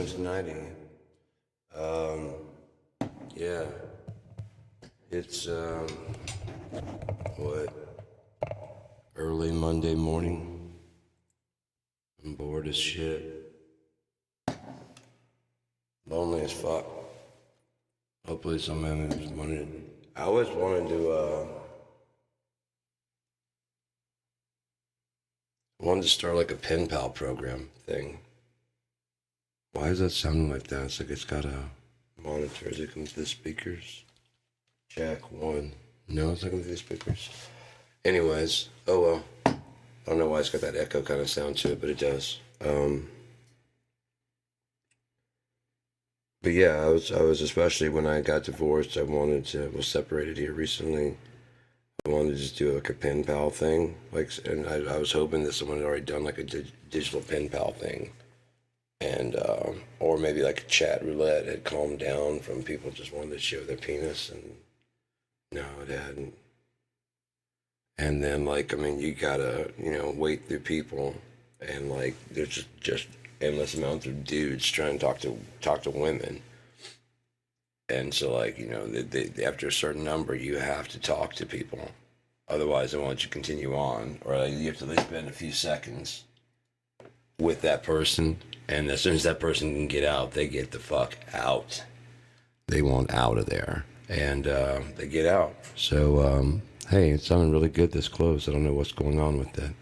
doing tonight? Yeah. It's, what? Early Monday morning. I'm bored as shit. Lonely as fuck. Hopefully somebody wanted. I always wanted to start like a pen pal program thing. Why is that sounding like that? It's like it's got a monitor. Is it coming to the speakers? Jack 1. No, it's not coming to the speakers. Anyways, oh well. I don't know why it's got that echo kind of sound to it, but it does. But yeah, I was especially when I got divorced. Was separated here recently. I wanted to just do like a pen pal thing, and I was hoping that someone had already done like a digital pen pal thing, and or maybe like a chat roulette had calmed down from people just wanting to show their penis, and no, it hadn't. And then like, I mean, you gotta wait through people, and like there's just endless amounts of dudes trying to talk to women. And so, like, after a certain number, you have to talk to people. Otherwise, they won't let you continue on. Or like, you have to at least spend a few seconds with that person. And as soon as that person can get out, they get the fuck out. They want out of there. And they get out. So, hey, it sounded really good this close. I don't know what's going on with that.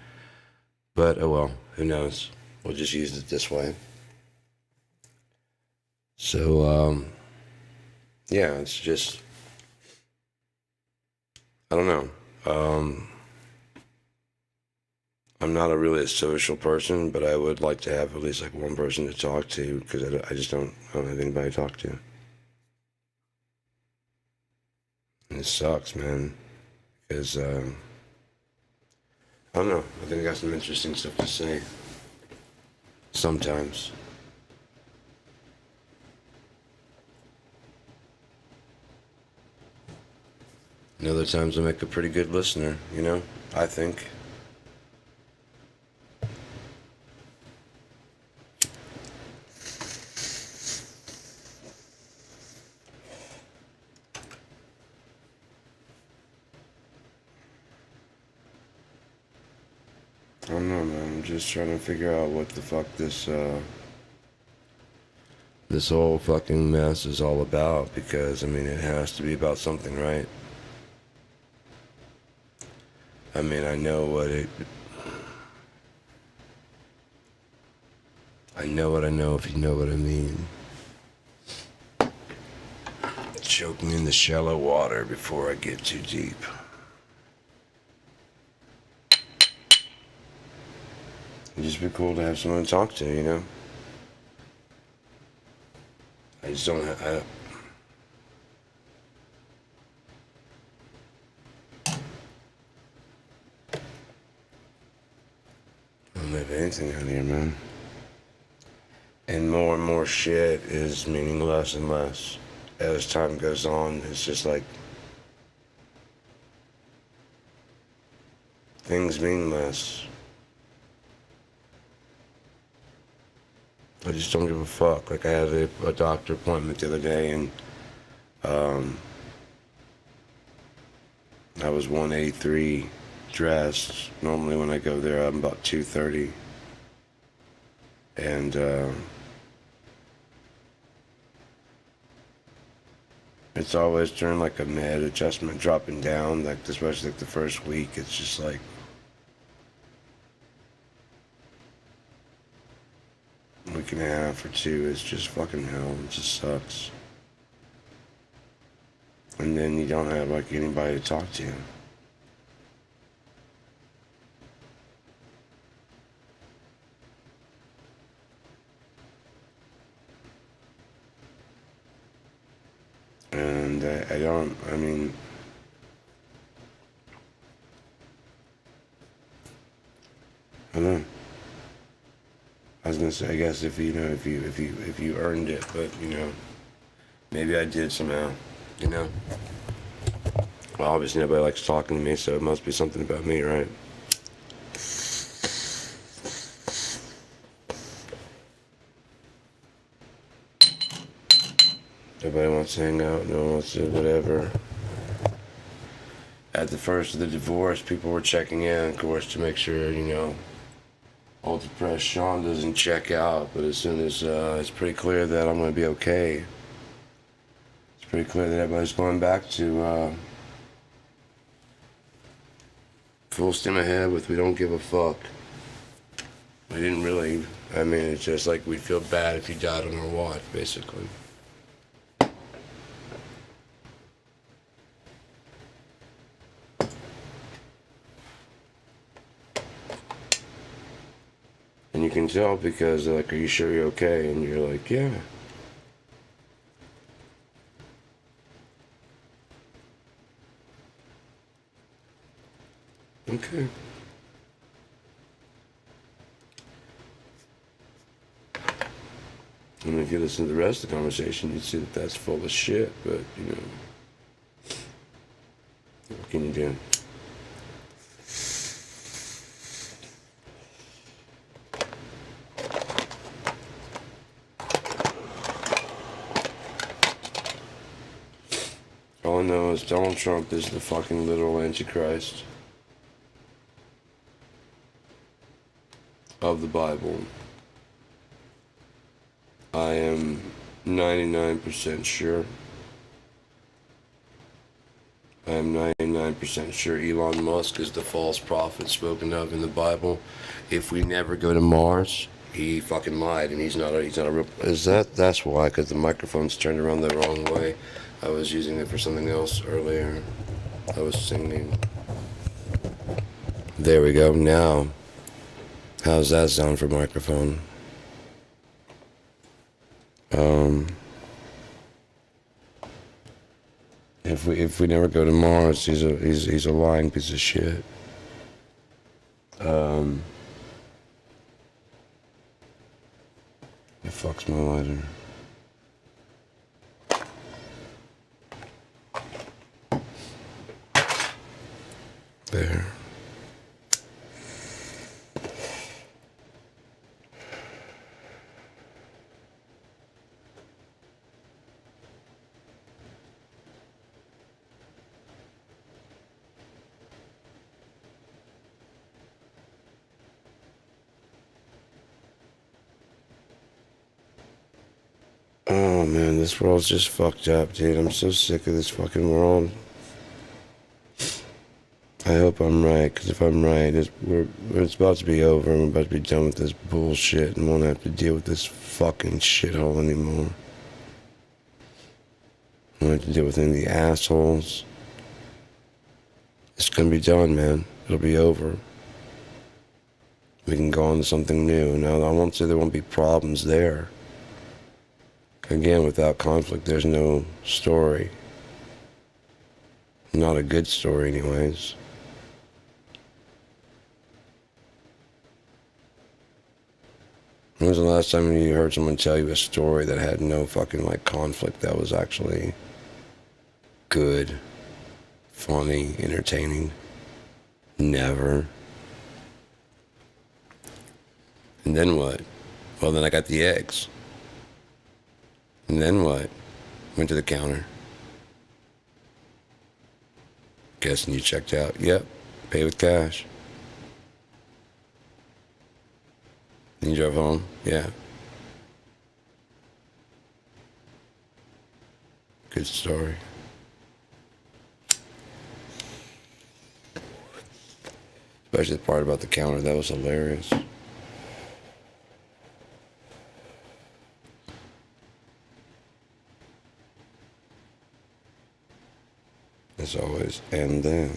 But, oh well, who knows? We'll just use it this way. So, yeah, it's just, I don't know. I'm not really a social person, but I would like to have at least like one person to talk to, because I just don't have anybody to talk to. And it sucks, man, because, I don't know. I think I got some interesting stuff to say. Sometimes. And other times I make a pretty good listener, I think. I don't know, man. I'm just trying to figure out what the fuck this whole fucking mess is all about, because, I mean, it has to be about something, right? I mean, I know what I know if you know what I mean. Choke me in the shallow water before I get too deep. It'd just be cool to have someone to talk to, I just don't have, I don't have anything out here, man. And more shit is meaning less and less. As time goes on, it's just like, things mean less. I just don't give a fuck. Like, I had a doctor appointment the other day, and I was 183 dressed. Normally when I go there, I'm about 230. And it's always during like a med adjustment, dropping down, like especially like the first week. It's just like, week and a half or two is just fucking hell. It just sucks. And then you don't have like anybody to talk to. And I don't know. I was gonna say, I guess if you earned it, but maybe I did somehow, Well, obviously nobody likes talking to me, so it must be something about me, right? Nobody wants to hang out. No one wants to whatever. At the first of the divorce, people were checking in, of course, to make sure, old depressed Sean doesn't check out. But as soon as it's pretty clear that I'm going to be okay, it's pretty clear that everybody's going back to full steam ahead with we don't give a fuck. We didn't really, it's just like we'd feel bad if you died on our watch, basically. And you can tell because they're like, are you sure you're okay? And you're like, yeah. Okay. And if you listen to the rest of the conversation, you'd see that that's full of shit, but, what can you do? All I know is Donald Trump is the fucking literal Antichrist of the Bible. I am 99% sure. I am 99% sure Elon Musk is the false prophet spoken of in the Bible. If we never go to Mars, he fucking lied, and he's not a real. That's why? Because the microphone's turned around the wrong way. I was using it for something else earlier. I was singing. There we go. Now, how's that sound for microphone? If we never go to Mars, he's a lying piece of shit. It fucks my lighter. There. Oh man, this world's just fucked up, dude. I'm so sick of this fucking world. I hope I'm right, because if I'm right, it's about to be over and we're about to be done with this bullshit and won't have to deal with this fucking shithole anymore. We won't have to deal with any of the assholes. It's gonna be done, man. It'll be over. We can go on to something new. Now, I won't say there won't be problems there. Again, without conflict, there's no story. Not a good story, anyways. When was the last time you heard someone tell you a story that had no fucking, conflict that was actually good, funny, entertaining? Never. And then what? Well, then I got the eggs. And then what? Went to the counter. Guessing you checked out. Yep. Pay with cash. And you drove home? Yeah. Good story. Especially the part about the counter. That was hilarious. As always. And then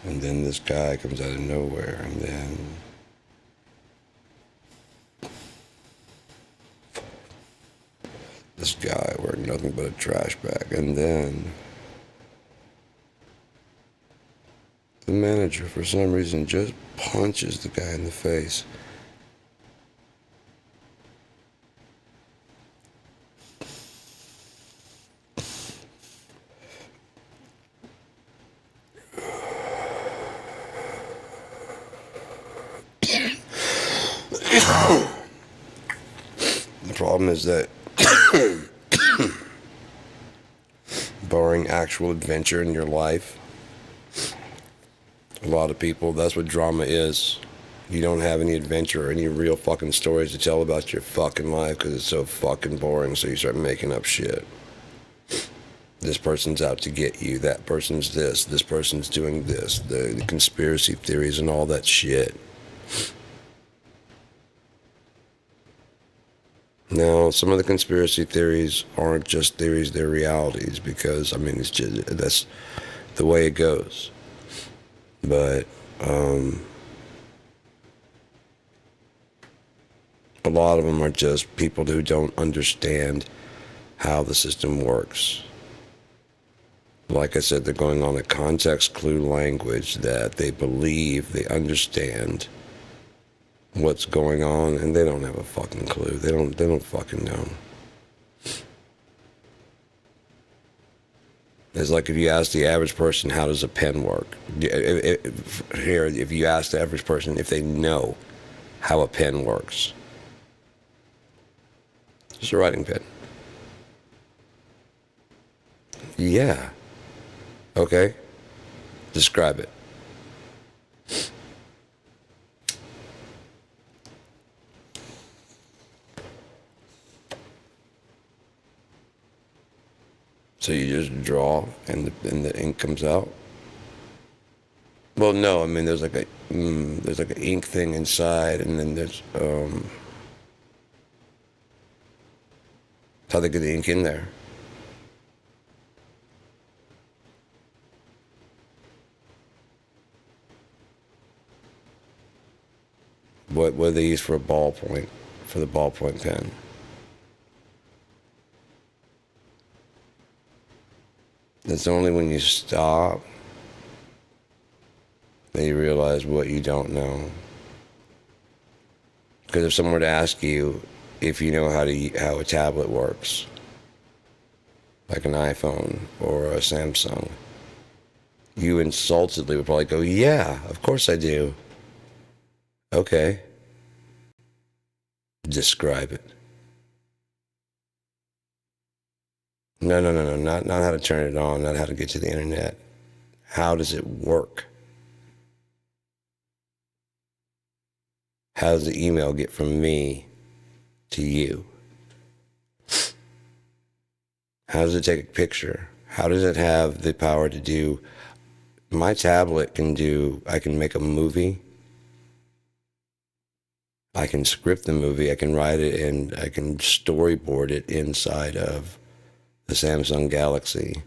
this guy comes out of nowhere, and then this guy wearing nothing but a trash bag, and then the manager, for some reason, just punches the guy in the face. The problem is that boring actual adventure in your life. A lot of people, that's what drama is. You don't have any adventure or any real fucking stories to tell about your fucking life because it's so fucking boring, so you start making up shit. This person's out to get you, that person's this person's doing this, the conspiracy theories and all that shit. Now, some of the conspiracy theories aren't just theories, they're realities, because, I mean, it's just, that's the way it goes. But, a lot of them are just people who don't understand how the system works. Like I said, they're going on a context clue language that they believe they understand what's going on, and they don't have a fucking clue. They don't fucking know. It's like if you ask the average person, how does a pen work? If you ask the average person if they know how a pen works. It's a writing pen. Yeah. Okay. Describe it. So you just draw and the ink comes out? Well, no, I mean there's like an ink thing inside, and then there's how they get the ink in there. What do they use for a ballpoint, for the ballpoint pen? It's only when you stop that you realize what you don't know. Because if someone were to ask you if you know how a tablet works, like an iPhone or a Samsung, you insultedly would probably go, yeah, of course I do. Okay. Describe it. No, not how to turn it on, not how to get to the internet. How does it work? How does the email get from me to you? How does it take a picture? How does it have the power to do? My tablet I can make a movie. I can script the movie, I can write it, and I can storyboard it inside of the Samsung Galaxy.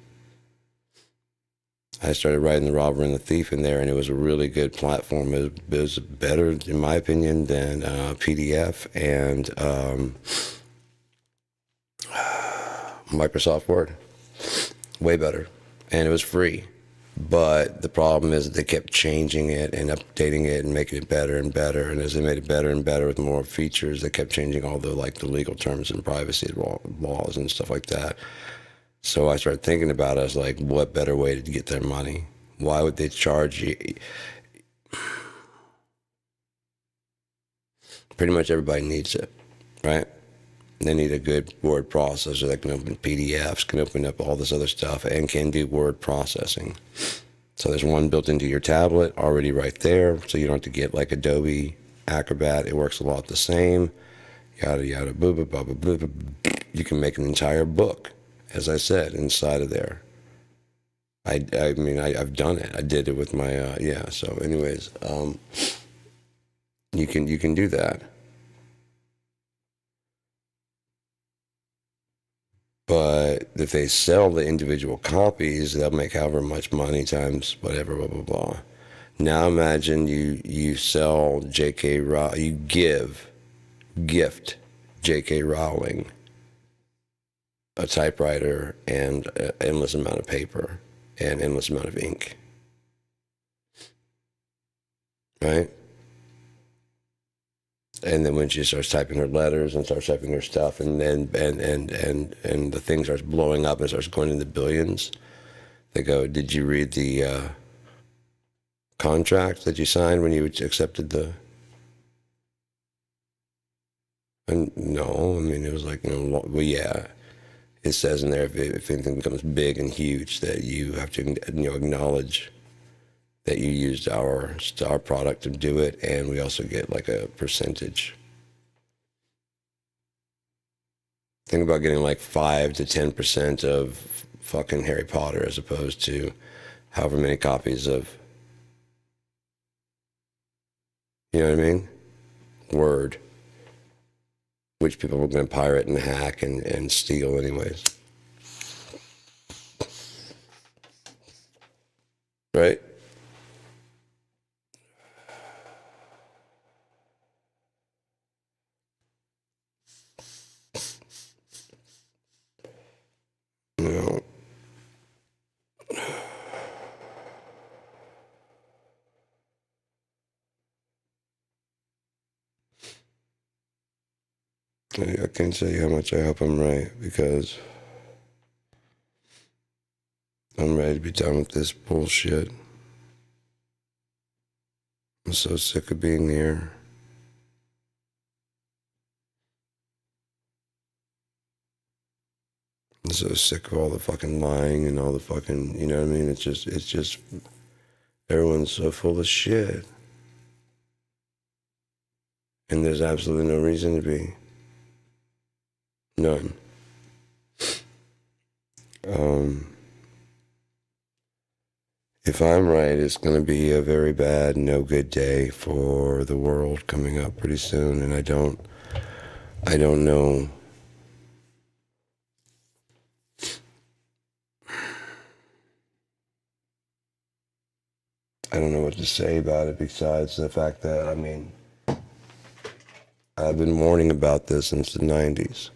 I started writing The Robber and the Thief in there, and it was a really good platform. It was better, in my opinion, than PDF and Microsoft Word. Way better. And it was free. But the problem is that they kept changing it and updating it and making it better and better. And as they made it better and better with more features, they kept changing all the legal terms and privacy laws and stuff like that. So I started thinking about it. I was like, what better way to get their money? Why would they charge you? Pretty much everybody needs it, right? They need a good word processor that can open PDFs, can open up all this other stuff, and can do word processing. So there's one built into your tablet already right there, so you don't have to get like Adobe Acrobat. It works a lot the same. Yada, yada, boo, boo, boo, boo, boo. You can make an entire book, as I said, inside of there. I mean, I've done it. I did it with my, yeah. So anyways, you can do that. But if they sell the individual copies, they'll make however much money times whatever, blah, blah, blah. Now imagine you sell J.K. Rowling, you gift J.K. Rowling a typewriter and an endless amount of paper and endless amount of ink. Right? And then when she starts typing her letters and starts typing her stuff, and the thing starts blowing up and starts going into billions, they go, "Did you read the contract that you signed when you accepted the?" And no, I mean it was like, well, yeah, it says in there, if anything becomes big and huge, that you have to, acknowledge that you used our product to do it, and we also get like a percentage. Think about getting like 5 to 10% of fucking Harry Potter as opposed to however many copies of, you know what I mean? Word, which people were going to pirate and hack and steal anyways. Right? No. I can't tell you how much I hope I'm right, because I'm ready to be done with this bullshit. I'm so sick of being here. I'm so sick of all the fucking lying and all the fucking, you know what I mean? It's just, everyone's so full of shit. And there's absolutely no reason to be. None. If I'm right, it's going to be a very bad, no good day for the world coming up pretty soon, and I don't know. I don't know what to say about it besides the fact that, I mean, I've been warning about this since the 90s.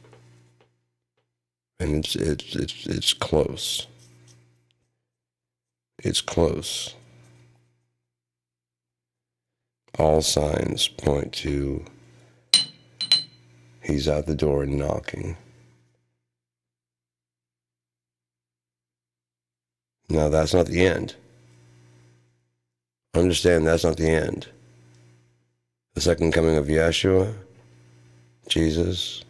And it's close. It's close. All signs point to he's out the door and knocking. Now, that's not the end. Understand, that's not the end. The second coming of Yeshua, Jesus,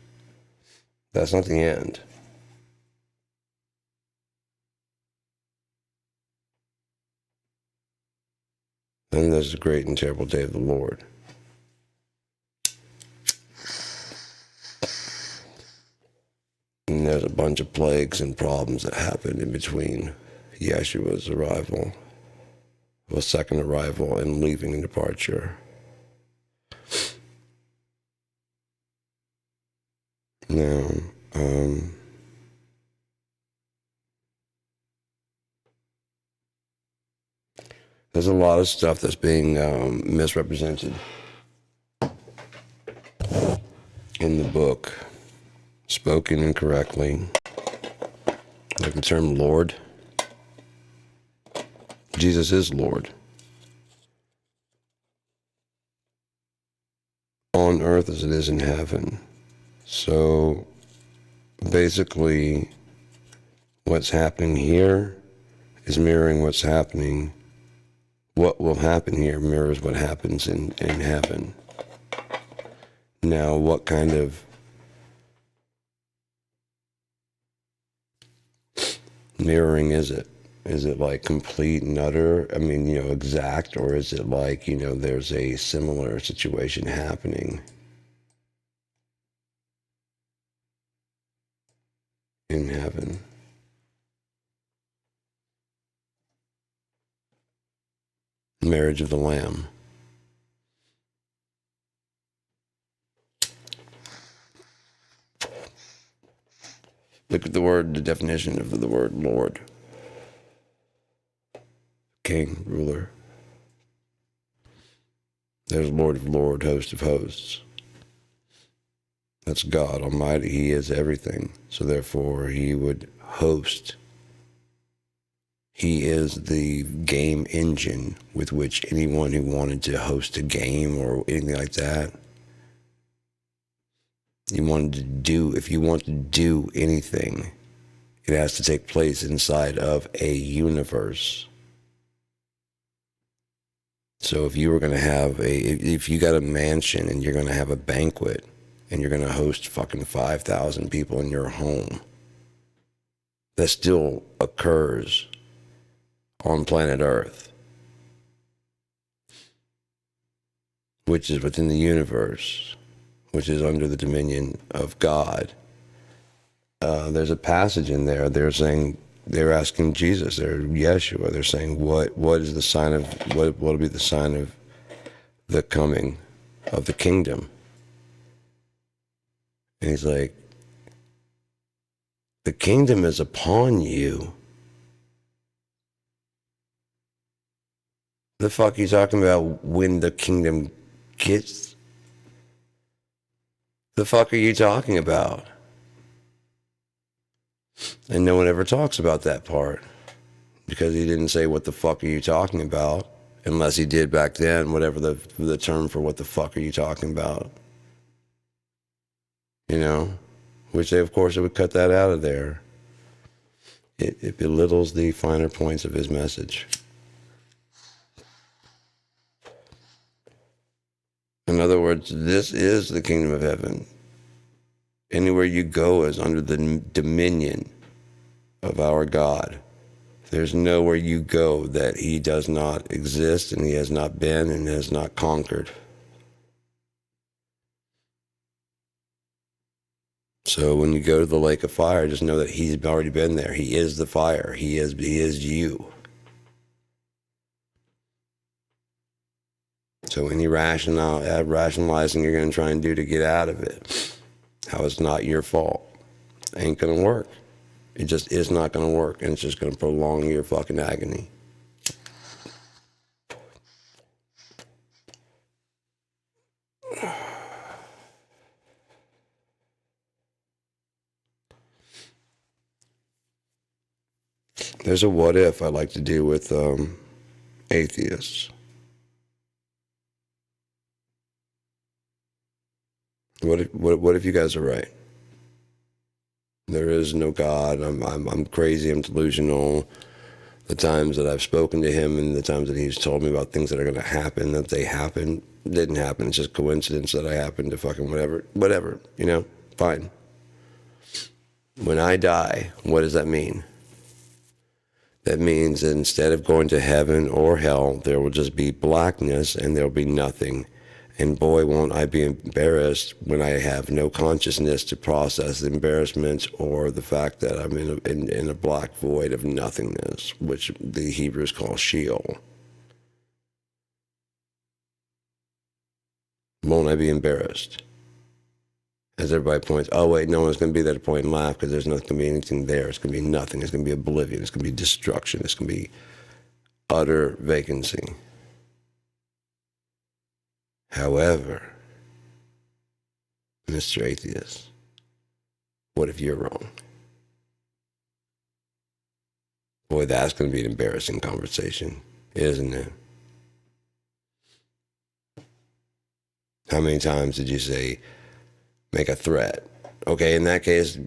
that's not the end. Then there's the great and terrible day of the Lord. And there's a bunch of plagues and problems that happen in between Yeshua's arrival, well, second arrival, and leaving and departure. Now, there's a lot of stuff that's being misrepresented in the book, spoken incorrectly, like the term Lord. Jesus is Lord. On earth as it is in heaven. So basically, what's happening here is mirroring what's happening. What will happen here mirrors what happens in heaven. Now, what kind of mirroring is it? Is it like complete and utter, I mean, exact, or is it like, there's a similar situation happening in heaven? Marriage of the Lamb. Look at the definition of the word Lord. King, ruler. There's Lord of Lords, host of hosts. That's God Almighty. He is everything. So therefore, he would host. He is the game engine with which anyone who wanted to host a game or anything like that, if you want to do anything, it has to take place inside of a universe. So if you were going to have if you got a mansion and you're going to have a banquet and you're going to host fucking 5,000 people in your home, that still occurs on planet Earth, which is within the universe, which is under the dominion of God. There's a passage in there. They're asking Jesus, they're Yeshua. They're saying, what is the sign of what will be the sign of the coming of the kingdom? And he's like, the kingdom is upon you. The fuck are you talking about when the kingdom gets? The fuck are you talking about? And no one ever talks about that part because he didn't say what the fuck are you talking about, unless he did back then, whatever the term for what the fuck are you talking about. You know, which they, of course, would cut that out of there. It belittles the finer points of his message. In other words, this is the kingdom of heaven. Anywhere you go is under the dominion of our God. There's nowhere you go that he does not exist and he has not been and has not conquered. So when you go to the lake of fire, just know that he's already been there. He is the fire. He is you. So any rationalizing you're going to try and do to get out of it, how it's not your fault, ain't going to work. It just is not going to work, and it's just going to prolong your fucking agony. There's a what if I like to do with atheists. What if you guys are right? There is no God. I'm crazy. I'm delusional. The times that I've spoken to him and the times that he's told me about things that are going to happen, that they happen, didn't happen. It's just coincidence that I happened to fucking whatever, you know, fine. When I die, what does that mean? That means that instead of going to heaven or hell, there will just be blackness and there'll be nothing. And boy, won't I be embarrassed when I have no consciousness to process the embarrassment or the fact that I'm in a black void of nothingness, which the Hebrews call Sheol. Won't I be embarrassed? As everybody points, oh wait, no one's going to be there to point and laugh because there's not going to be anything there. It's going to be nothing. It's going to be oblivion. It's going to be destruction. It's going to be utter vacancy. However, Mr. Atheist, what if you're wrong? Boy, that's going to be an embarrassing conversation, isn't it? How many times did you say, make a threat? Okay, in that case,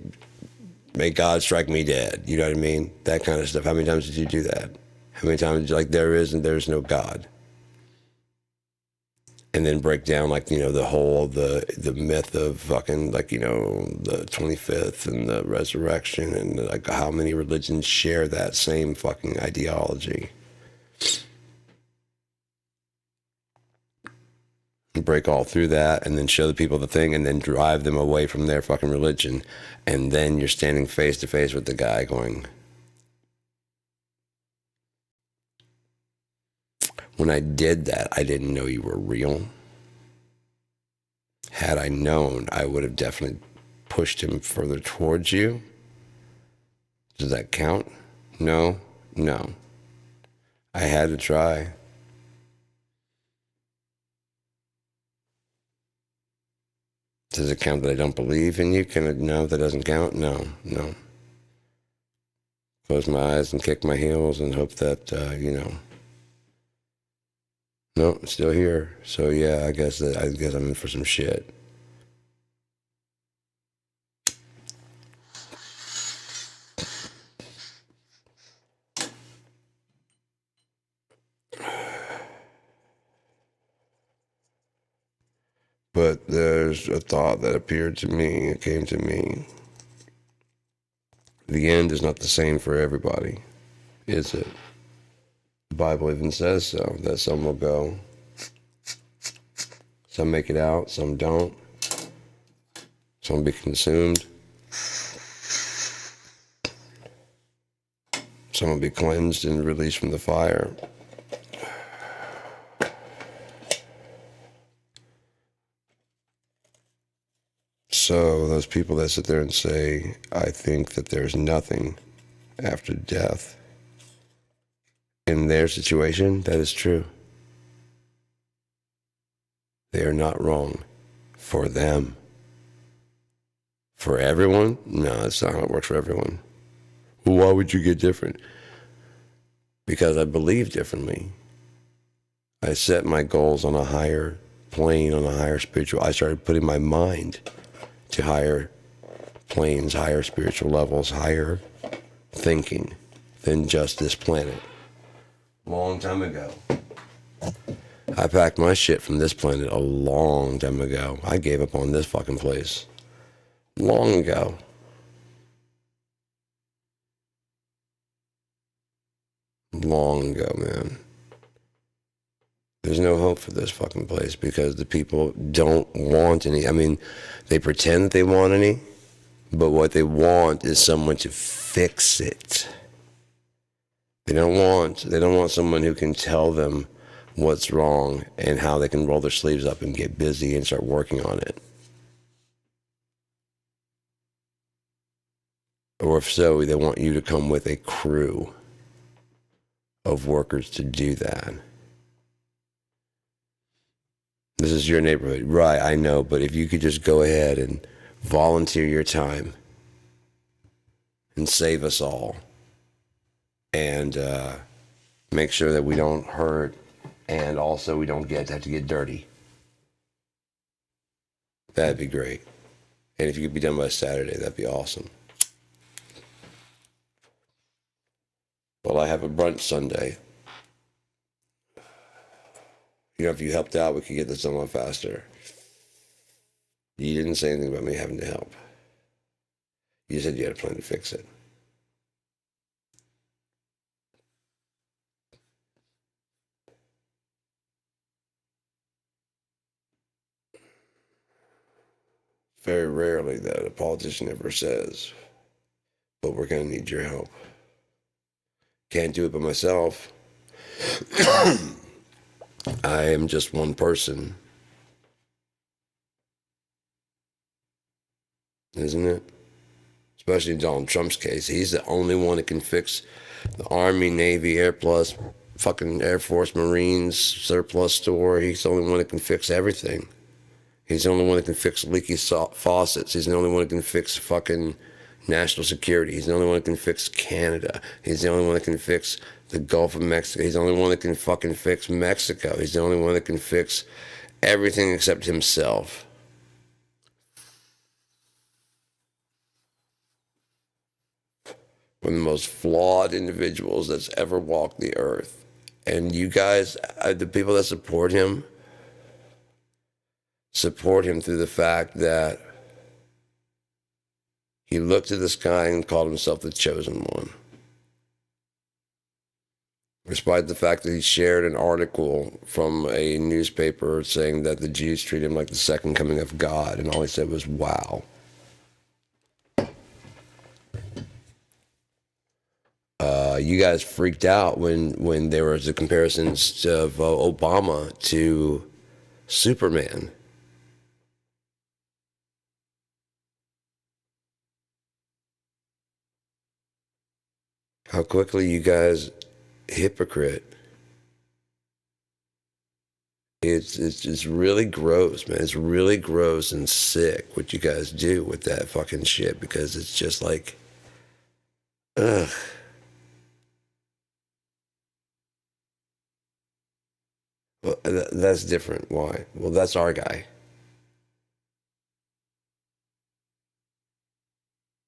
may God strike me dead. You know what I mean? That kind of stuff. How many times did you do that? How many times did you like, there is and there's no God? And then break down, like, you know, the whole, the myth of fucking, like, you know, the 25th and the resurrection and like how many religions share that same fucking ideology. Break all through that and then show the people the thing and then drive them away from their fucking religion. And then you're standing face to face with the guy going, when I did that, I didn't know you were real. Had I known, I would have definitely pushed him further towards you. Does that count? No. I had to try. Does it count that I don't believe in you? No, that doesn't count? No. Close my eyes and kick my heels and hope that, you know. No, still here. So yeah, I guess I'm in for some shit. But there's a thought that appeared to me, it came to me, The end is not the same for everybody, is it? The Bible even says so, that some will go. Some make it out, some don't. Some will be consumed. Some will be cleansed and released from the fire. So those people that sit there and say, I think that there's nothing after death, in their situation, that is true. They are not wrong. For them. For everyone? No, that's not how it works for everyone. Well, why would you get different? Because I believe differently. I set my goals on a higher plane, on a higher spiritual. I started putting my mind to higher planes, higher spiritual levels, higher thinking than just this planet. Long time ago. I packed my shit from this planet a long time ago. I gave up on this fucking place. Long ago. Long ago, man. There's no hope for this fucking place because the people don't want any. I mean, they pretend that they want any, but what they want is someone to fix it. They don't want someone who can tell them what's wrong and how they can roll their sleeves up and get busy and start working on it. Or if so, they want you to come with a crew of workers to do that. This is your neighborhood. Right, I know, but if you could just go ahead and volunteer your time and save us all and make sure that we don't hurt and also we don't have to get dirty. That'd be great. And if you could be done by Saturday, that'd be awesome. Well, I have a brunch Sunday. You know, if you helped out, we could get this done a lot faster. You didn't say anything about me having to help. You said you had a plan to fix it. Very rarely that a politician ever says, but we're going to need your help. Can't do it by myself. I am just one person. Isn't it? Especially in Donald Trump's case. He's the only one that can fix the Army, Navy, Air Plus, fucking Air Force, Marines, surplus store. He's the only one that can fix everything. He's the only one that can fix leaky faucets. He's the only one that can fix fucking national security. He's the only one that can fix Canada. He's the only one that can fix the Gulf of Mexico. He's the only one that can fucking fix Mexico. He's the only one that can fix everything except himself. One of the most flawed individuals that's ever walked the earth. And you guys, the people that support him through the fact that he looked at the sky and called himself the chosen one. Despite the fact that he shared an article from a newspaper saying that the Jews treat him like the second coming of God, and all he said was, wow. You guys freaked out when there was the comparisons of Obama to Superman. How quickly you guys hypocrite. It's really gross, man. It's really gross and sick what you guys do with that fucking shit, because it's just like, ugh. Well, that's different. Why? Well, that's our guy.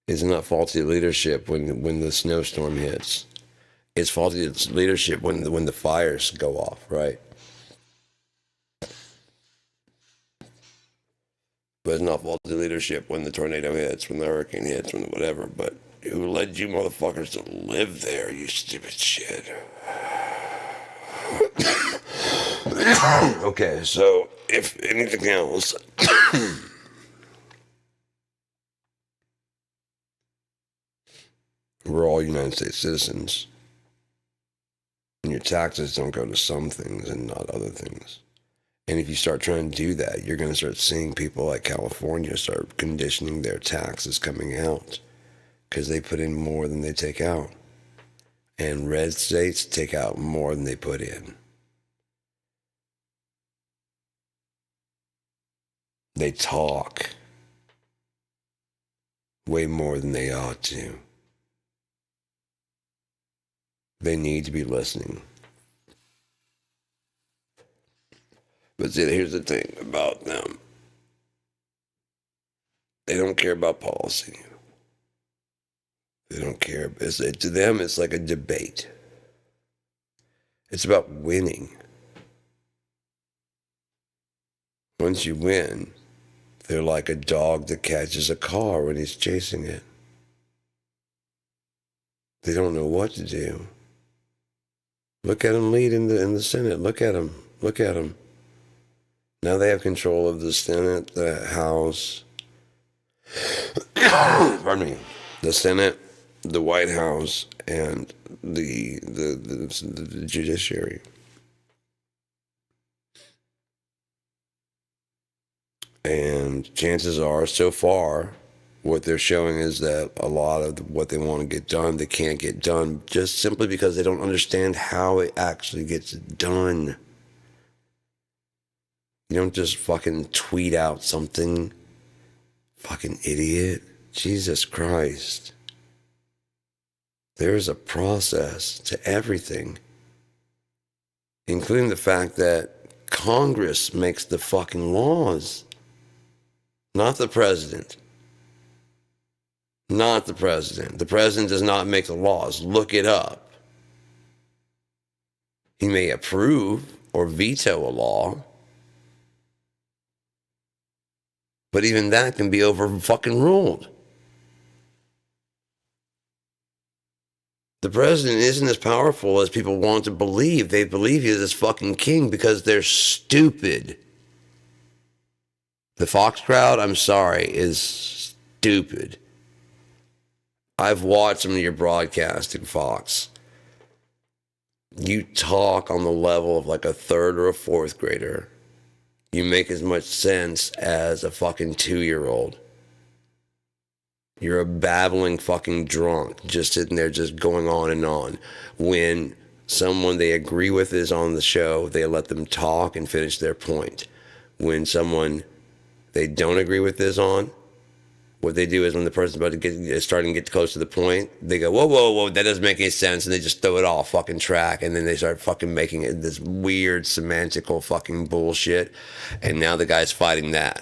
It's not faulty leadership when the snowstorm hits. It's faulty leadership when the fires go off, right? But it's not faulty leadership when the tornado hits, when the hurricane hits, when whatever. But Who led you motherfuckers to live there, you stupid shit? Okay, so if anything else, we're all United States citizens. And your taxes don't go to some things and not other things. And if you start trying to do that, you're going to start seeing people like California start conditioning their taxes coming out because they put in more than they take out. And red states take out more than they put in. They talk way more than they ought to. They need to be listening. But see, here's the thing about them. They don't care about policy. They don't care. To them, it's like a debate. It's about winning. Once you win, they're like a dog that catches a car when he's chasing it. They don't know what to do. Look at them lead in the Senate. Look at them. Look at them. Now they have control of the Senate, the House. Pardon me. The Senate, the White House, and the judiciary. And chances are, so far, what they're showing is that a lot of what they want to get done, they can't get done just simply because they don't understand how it actually gets done. You don't just fucking tweet out something. Fucking idiot. Jesus Christ. There's a process to everything, including the fact that Congress makes the fucking laws, not the president. Not the president. The president does not make the laws. Look it up. He may approve or veto a law, but even that can be over fucking ruled. The president isn't as powerful as people want to believe. They believe he's this fucking king because they're stupid. The Fox crowd, I'm sorry, is stupid. I've watched some of your broadcasting, Fox. You talk on the level of like a third or a fourth grader. You make as much sense as a fucking 2-year-old. You're a babbling fucking drunk, just sitting there just going on and on. When someone they agree with is on the show, they let them talk and finish their point. When someone they don't agree with is on, what they do is when the person's about to is starting to get close to the point, they go, whoa, whoa, whoa, that doesn't make any sense, and they just throw it all fucking track, and then they start fucking making it this weird semantical fucking bullshit, and now the guy's fighting that.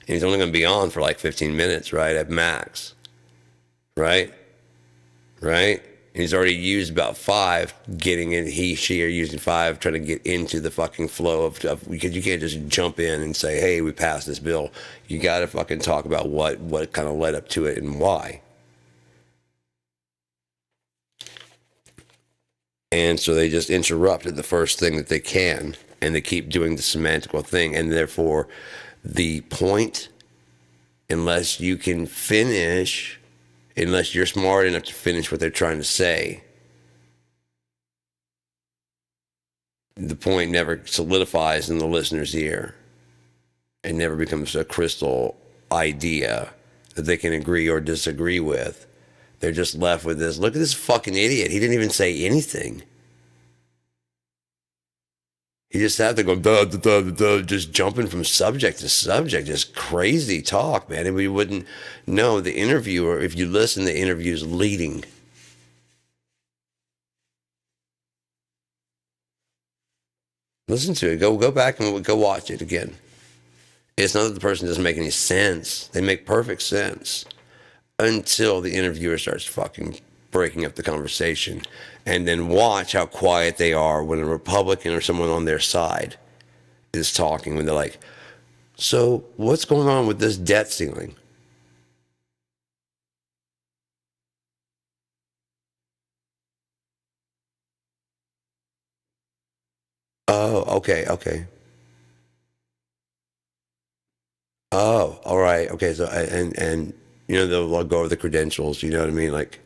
And he's only going to be on for like 15 minutes, right, at max. Right? And he's already used about 5 getting in, he, she are using 5 trying to get into the fucking flow of because you can't just jump in and say, hey, we passed this bill. You got to fucking talk about what kind of led up to it and why. And so they just interrupted the first thing that they can, and they keep doing the semantical thing, and therefore the point, unless you can finish, unless you're smart enough to finish what they're trying to say, the point never solidifies in the listener's ear. It never becomes a crystal idea that they can agree or disagree with. They're just left with this, look at this fucking idiot. He didn't even say anything. He just sat there going, duh, duh, duh, duh, just jumping from subject to subject, just crazy talk, man. And we wouldn't know the interviewer, if you listen, the interview's leading. Listen to it. Go back and go watch it again. It's not that the person doesn't make any sense. They make perfect sense until the interviewer starts fucking breaking up the conversation. And then watch how quiet they are when a Republican or someone on their side is talking, when they're like, so what's going on with this debt ceiling? Oh, okay, okay. Oh, all right. Okay, so and you know they'll go over the credentials. You know what I mean? Like,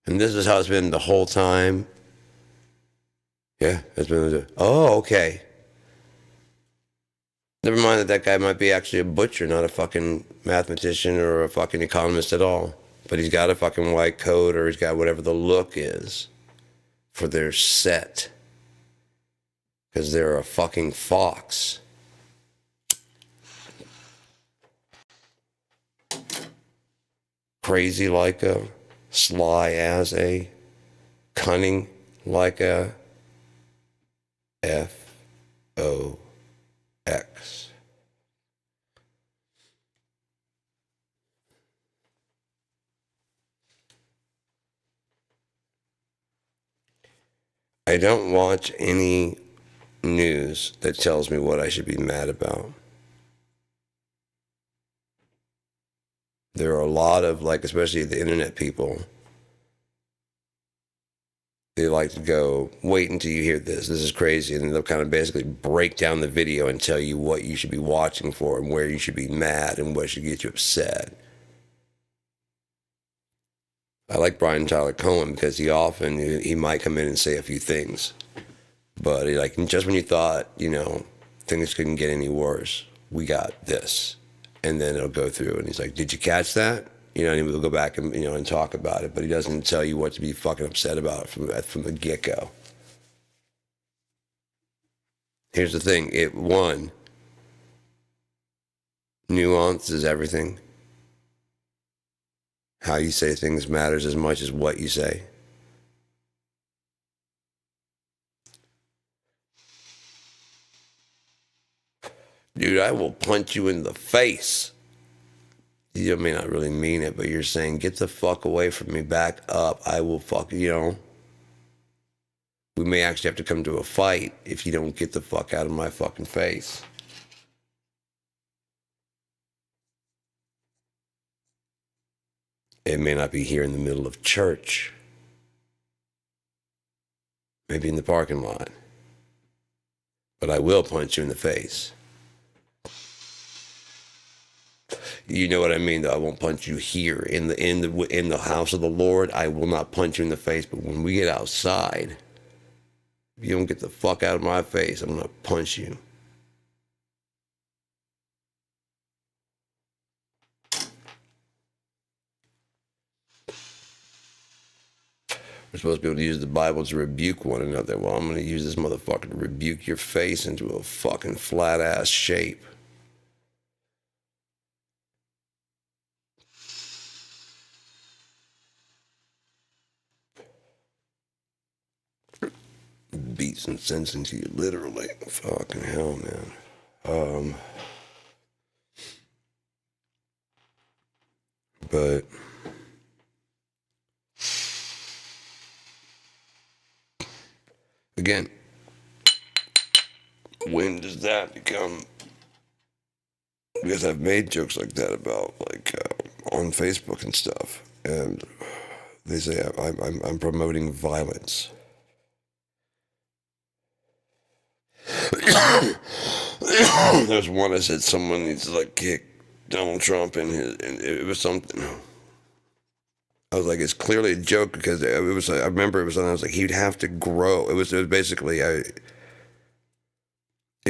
and this is how it's been the whole time. Yeah, it's been. Oh, okay. Never mind that that guy might be actually a butcher, not a fucking mathematician or a fucking economist at all. But he's got a fucking white coat or he's got whatever the look is for their set. Because they're a fucking fox. Crazy like a, sly as a, cunning like a FOX. I don't watch any news that tells me what I should be mad about. There are a lot of, like, especially the internet people, they like to go, wait until you hear this. This is crazy. And they'll kind of basically break down the video and tell you what you should be watching for and where you should be mad and what should get you upset. I like Brian Tyler Cohen because he might come in and say a few things. But like, just when you thought, you know, things couldn't get any worse, we got this. And then it'll go through and he's like, did you catch that? You know, and we'll go back and, you know, and talk about it, but he doesn't tell you what to be fucking upset about from the get-go. Here's the thing. Nuance is everything. How you say things matters as much as what you say. Dude, I will punch you in the face. You may not really mean it, but you're saying, get the fuck away from me, back up. I will fuck, you know. We may actually have to come to a fight if you don't get the fuck out of my fucking face. It may not be here in the middle of church. Maybe in the parking lot. But I will punch you in the face. You know what I mean, though. I won't punch you here in the house of the Lord. I will not punch you in the face. But when we get outside, if you don't get the fuck out of my face, I'm gonna punch you. We're supposed to be able to use the Bible to rebuke one another. Well, I'm gonna use this motherfucker to rebuke your face into a fucking flat ass shape. Beat some sense into you, literally. Fucking hell, man. But again, when does that become? Because I've made jokes like that about, like, on Facebook and stuff, and they say I'm promoting violence. There's one I said someone needs to, like, kick Donald Trump in his, and it was something. I was like, it's clearly a joke because it was. I remember it was something. I was like, he'd have to grow. It was basically. It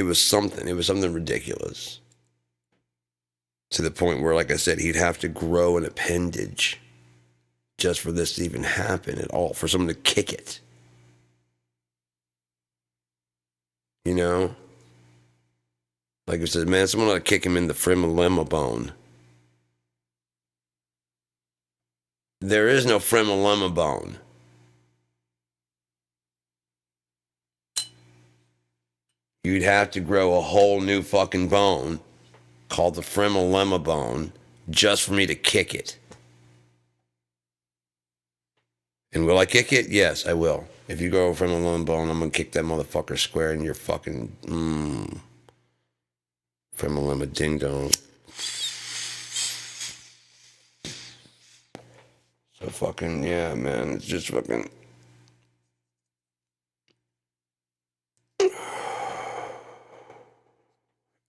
was something. It was something ridiculous. To the point where, like I said, he'd have to grow an appendage just for this to even happen at all. For someone to kick it. You know? Like I said, man, someone ought to kick him in the frenulum bone. There is no frenulum bone. You'd have to grow a whole new fucking bone called the frenulum bone just for me to kick it. And will I kick it? Yes, I will. If you grow a frenulum bone, I'm going to kick that motherfucker square in your fucking frenulum ding dong. So fucking, yeah, man. It's just fucking.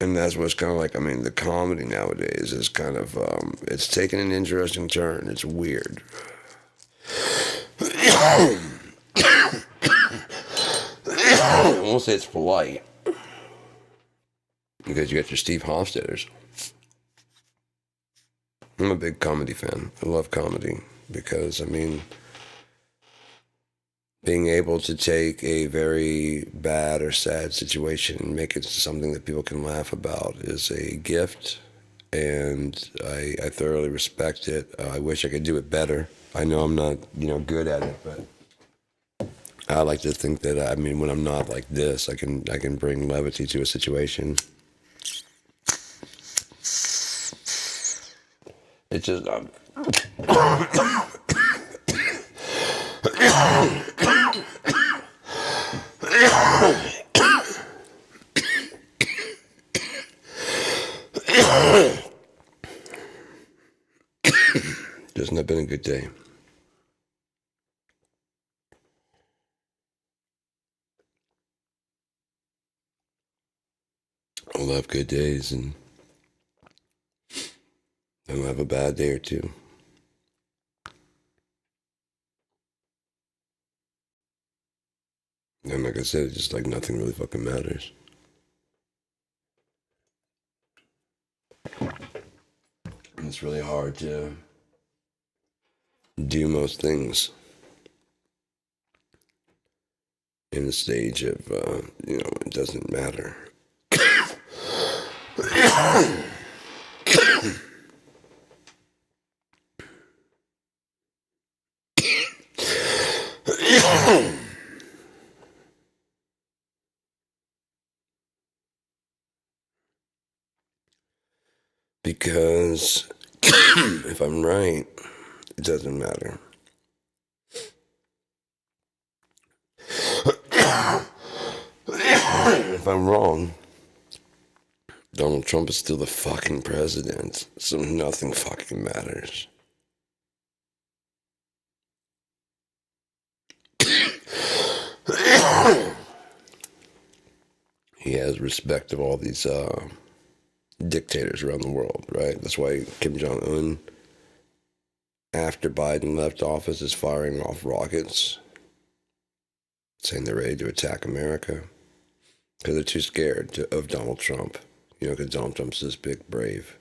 And that's what's kind of like, I mean, the comedy nowadays is kind of, it's taken an interesting turn. It's weird. I won't say it's polite, because you got your Steve Hofstetters. I'm a big comedy fan. I love comedy because, I mean, being able to take a very bad or sad situation and make it something that people can laugh about is a gift, and I thoroughly respect it. I wish I could do it better. I know I'm not, good at it, but I like to think that, I mean, when I'm not like this, I can bring levity to a situation. It's just, just not been a good day. I'll have good days and I'll have a bad day or two. And like I said, it's just like nothing really fucking matters. And it's really hard to do most things in the stage of, it doesn't matter. Because if I'm right, it doesn't matter. If I'm wrong, Donald Trump is still the fucking president, so nothing fucking matters. He has respect of all these dictators around the world, right? That's why Kim Jong-un, after Biden left office, is firing off rockets, saying they're ready to attack America, because they're too scared of Donald Trump. Because Donald Trump's this big, brave,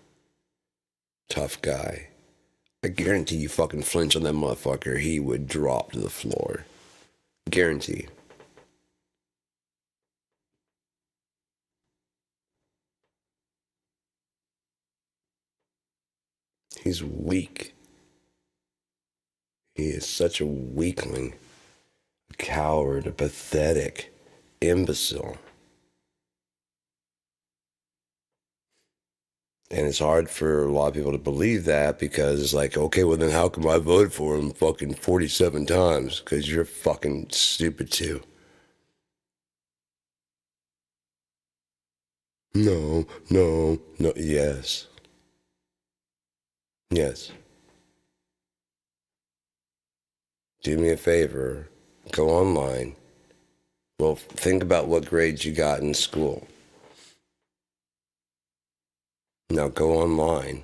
tough guy. I guarantee you fucking flinch on that motherfucker, he would drop to the floor. Guarantee. He's weak. He is such a weakling, a coward, a pathetic imbecile. And it's hard for a lot of people to believe that, because it's like, okay, well then how come I voted for him fucking 47 times? Because you're fucking stupid too. No, yes. Yes. Do me a favor, go online. Well, think about what grades you got in school. Now go online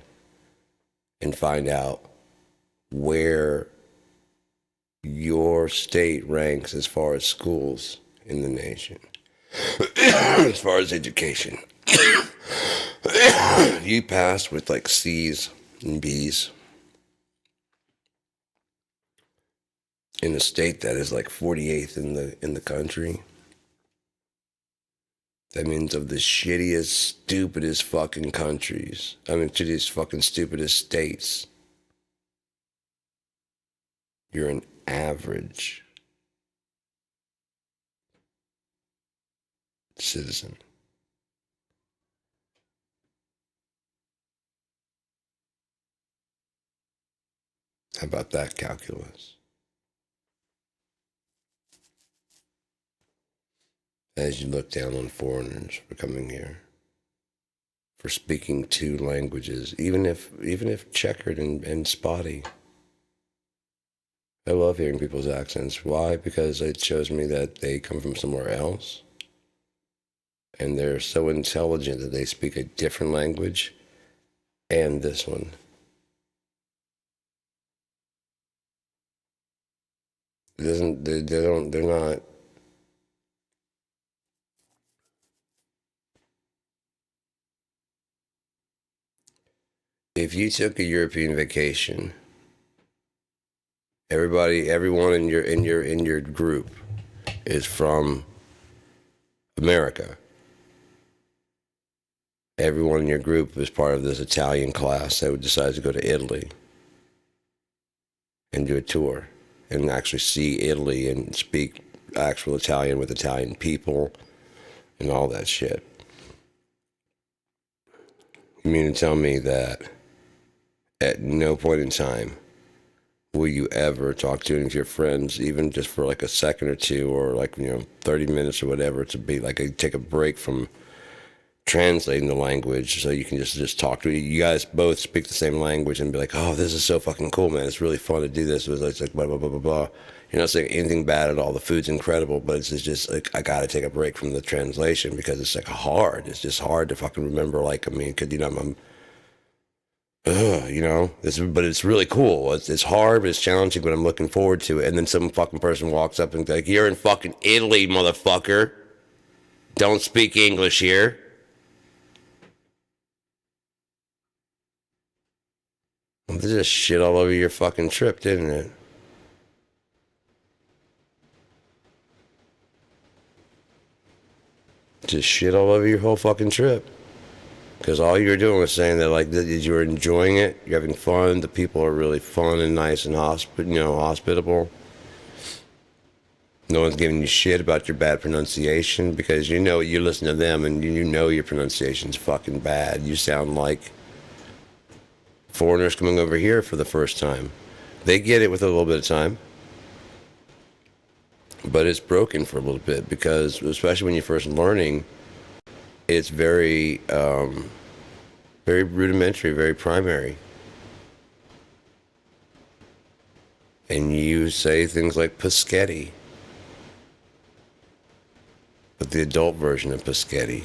and find out where your state ranks as far as schools in the nation, as far as education. You pass with like C's and B's in a state that is like 48th in the country. That means of the shittiest, stupidest fucking countries. Shittiest fucking stupidest states. You're an average citizen. How about that calculus? As you look down on foreigners for coming here, for speaking two languages, even if checkered and spotty. I love hearing people's accents. Why? Because it shows me that they come from somewhere else. and they're so intelligent that they speak a different language and this one. It doesn't, they don't, they're not. If you took a European vacation, everyone in your group is from America. Everyone in your group was part of this Italian class that would decide to go to Italy and do a tour and actually see Italy and speak actual Italian with Italian people and all that shit. You mean to tell me that at no point in time will you ever talk to any of your friends, even just for like a second or two, or like, 30 minutes or whatever, to be like take a break from translating the language so you can just talk to you guys both speak the same language and be like, oh, this is so fucking cool, man, it's really fun to do this. It's like blah blah blah blah blah. You're not saying anything bad at all, the food's incredible, but it's just like I gotta take a break from the translation because it's like hard. It's just hard to fucking remember, like, I mean, because I'm but it's really cool. It's hard, but it's challenging, but I'm looking forward to it. And then some fucking person walks up and like, you're in fucking Italy, motherfucker, don't speak English here. Well, they just shit all over your fucking trip, didn't it? Just shit all over your whole fucking trip. Because all you were doing was saying that, like, that you were enjoying it, you're having fun, the people are really fun and nice and hospitable. No one's giving you shit about your bad pronunciation because you listen to them and you know your pronunciation's fucking bad. You sound like foreigners coming over here for the first time. They get it with a little bit of time, but it's broken for a little bit because, especially when you're first learning, it's very, very rudimentary, very primary. And you say things like Paschetti, but the adult version of Paschetti.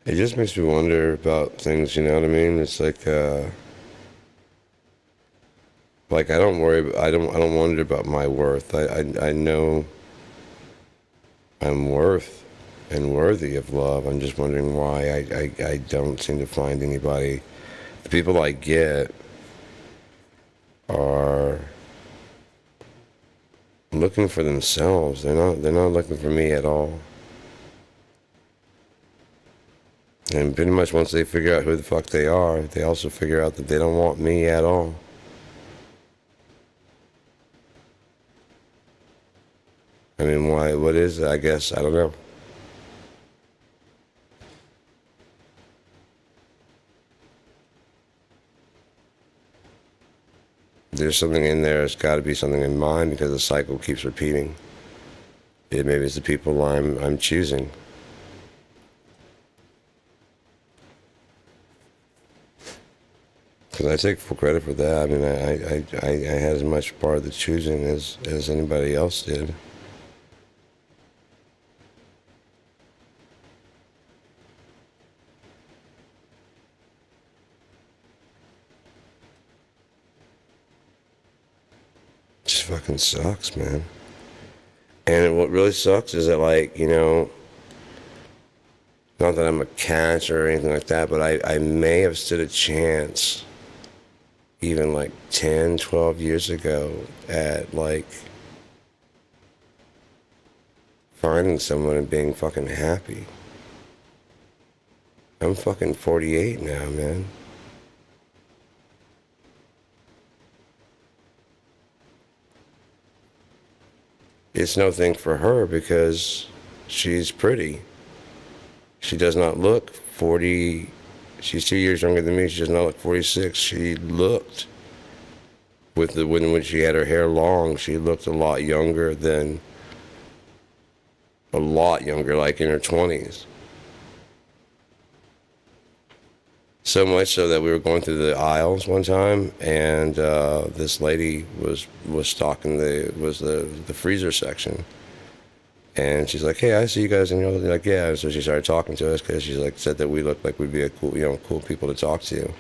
It just makes me wonder about things, you know what I mean? It's like I don't wonder about my worth. I know I'm worth and worthy of love. I'm just wondering why I don't seem to find anybody. The people I get are looking for themselves. They're not looking for me at all. And pretty much once they figure out who the fuck they are, they also figure out that they don't want me at all. I mean, why? What is it? I guess, I don't know. There's something in there. There's got to be something in mine because the cycle keeps repeating. Maybe it's the people I'm choosing. Because I take full credit for that. I mean, I had as much part of the choosing as anybody else did. It just fucking sucks, man. And what really sucks is that, like, not that I'm a catch or anything like that, but I may have stood a chance even like 10, 12 years ago at like finding someone and being fucking happy. I'm fucking 48 now, man. It's no thing for her because she's pretty. She does not look 40. She's 2 years younger than me. She does not look 46. She looked, when she had her hair long, she looked a lot younger, like in her 20s. So much so that we were going through the aisles one time, and this lady was stocking the freezer section, and she's like, "Hey, I see you guys," and you're like, "Yeah." And so she started talking to us because she's like said that we looked like we'd be a cool, cool people to talk to.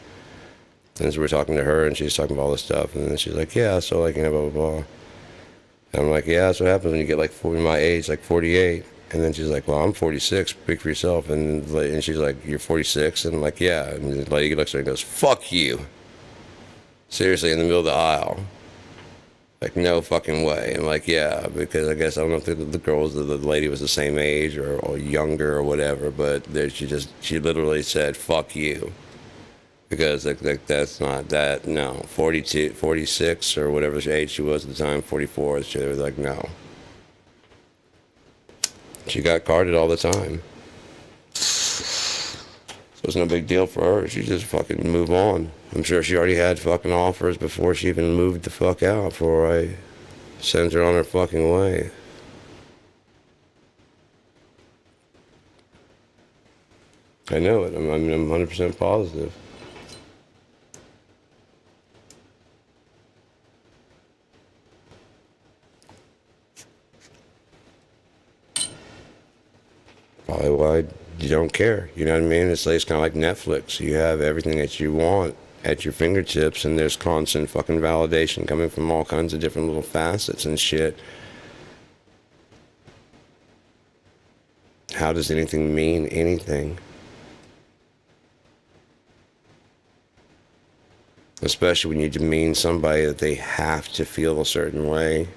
And so we're talking to her, and she's talking about all this stuff, and then she's like, "Yeah, so like blah blah blah." And I'm like, "Yeah, that's what happens when you get like 40 my age, like 48." And then she's like, "Well, I'm 46. Speak for yourself." And she's like, "You're 46?" And I'm like, "Yeah." And the lady looks at her and goes, "Fuck you." Seriously, in the middle of the aisle. Like, no fucking way. I'm like, "Yeah," because I guess I don't know if the girl was the lady was the same age or younger or whatever, but there, she literally said, "Fuck you." Because like that's not that, no. 42, 46 or whatever age she was at the time, 44, she was like, no. She got carded all the time. So it's no big deal for her. She just fucking move on. I'm sure she already had fucking offers before she even moved the fuck out, before I sent her on her fucking way. I know it. I'm 100% positive. Probably why you don't care. You know what I mean? It's kind of like Netflix. You have everything that you want at your fingertips, and there's constant fucking validation coming from all kinds of different little facets and shit. How does anything mean anything? Especially when you demean somebody that they have to feel a certain way.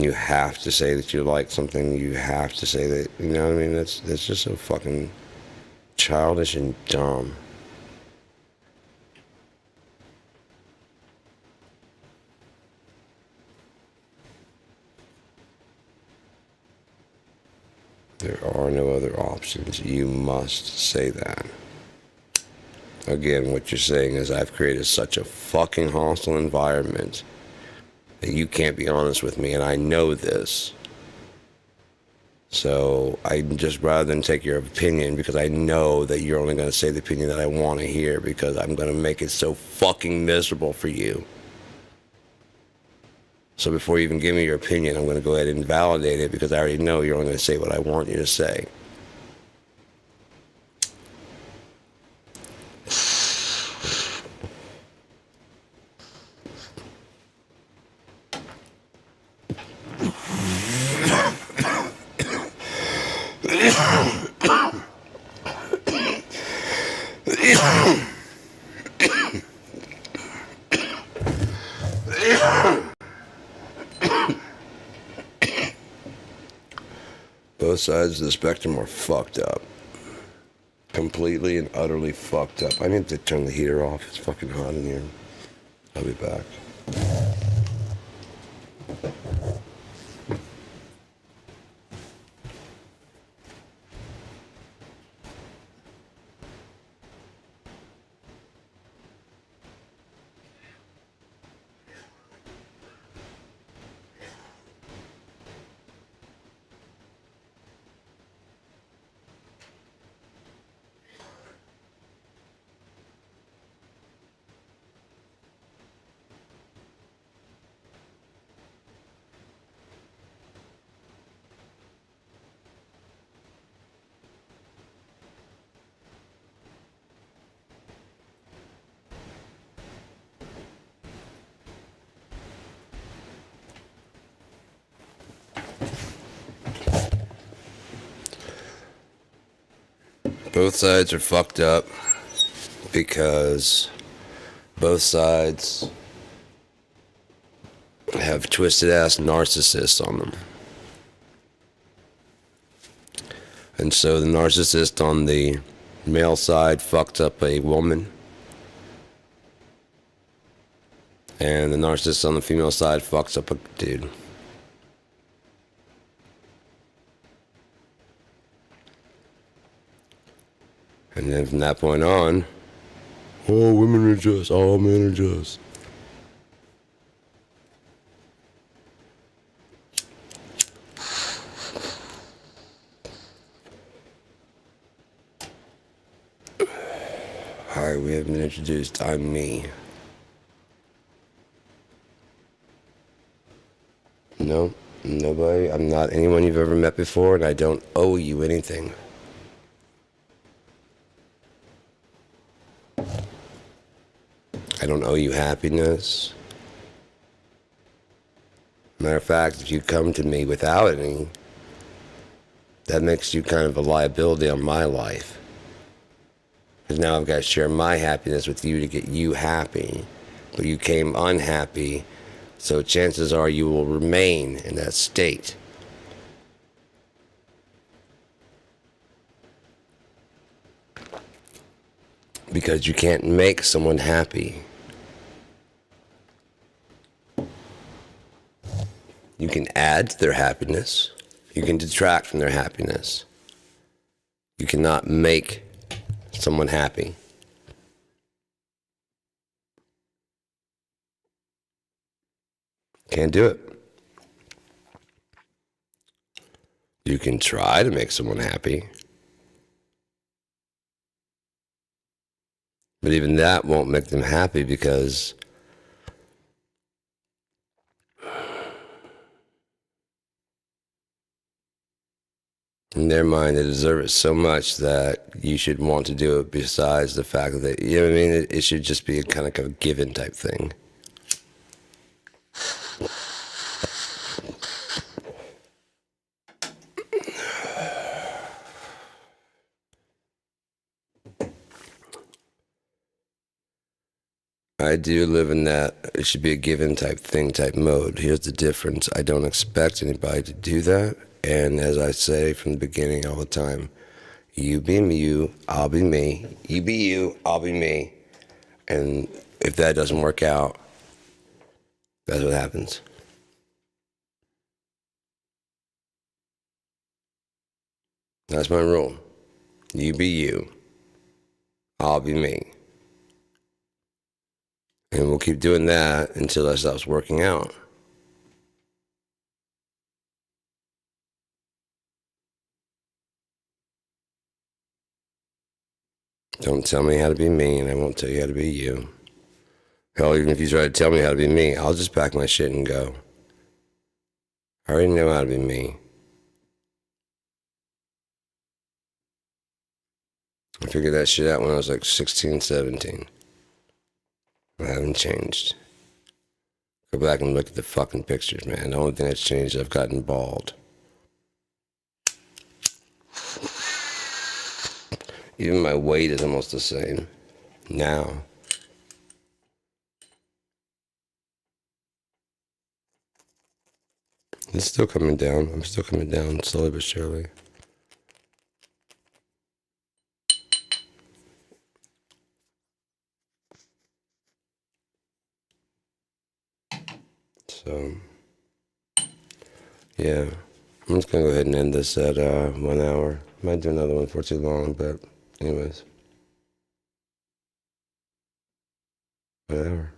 You have to say that you like something. You have to say that, you know what I mean? That's just so fucking childish and dumb. There are no other options. You must say that. Again, what you're saying is I've created such a fucking hostile environment that you can't be honest with me, and I know this. So I just, rather than take your opinion, because I know that you're only going to say the opinion that I want to hear, because I'm going to make it so fucking miserable for you. So before you even give me your opinion, I'm going to go ahead and validate it, because I already know you're only going to say what I want you to say. Both sides of the spectrum are fucked up. Completely and utterly fucked up. I need to turn the heater off. It's fucking hot in here. I'll be back. Both sides are fucked up because both sides have twisted ass narcissists on them. And so the narcissist on the male side fucked up a woman, and the narcissist on the female side fucks up a dude. And then from that point on, all women are just, all men are just. introduced, I'm me. No, nobody. I'm not anyone you've ever met before, and I don't owe you anything. I don't owe you happiness. Matter of fact, if you come to me without any, that makes you kind of a liability on my life. Because now I've got to share my happiness with you to get you happy. But you came unhappy, so chances are you will remain in that state. Because you can't make someone happy. You can add to their happiness. You can detract from their happiness. You cannot make someone happy. Can't do it. You can try to make someone happy. But even that won't make them happy because in their mind, they deserve it so much that you should want to do it besides the fact that, you know what I mean? It should just be a kind of a given type thing. I do live in that it should be a given type thing type mode. Here's the difference. I don't expect anybody to do that. And as I say from the beginning all the time, you be you, I'll be me. You be you, I'll be me. And if that doesn't work out, that's what happens. That's my rule. You be you, I'll be me. And we'll keep doing that until that stops working out. Don't tell me how to be me, and I won't tell you how to be you. Hell, even if you try to tell me how to be me, I'll just pack my shit and go. I already know how to be me. I figured that shit out when I was like 16, 17. I haven't changed. Go back and look at the fucking pictures, man. The only thing that's changed is I've gotten bald. Even my weight is almost the same now. It's still coming down. I'm still coming down slowly but surely. So, yeah. I'm just going to go ahead and end this at 1 hour. Might do another one for too long, but anyways. Whatever.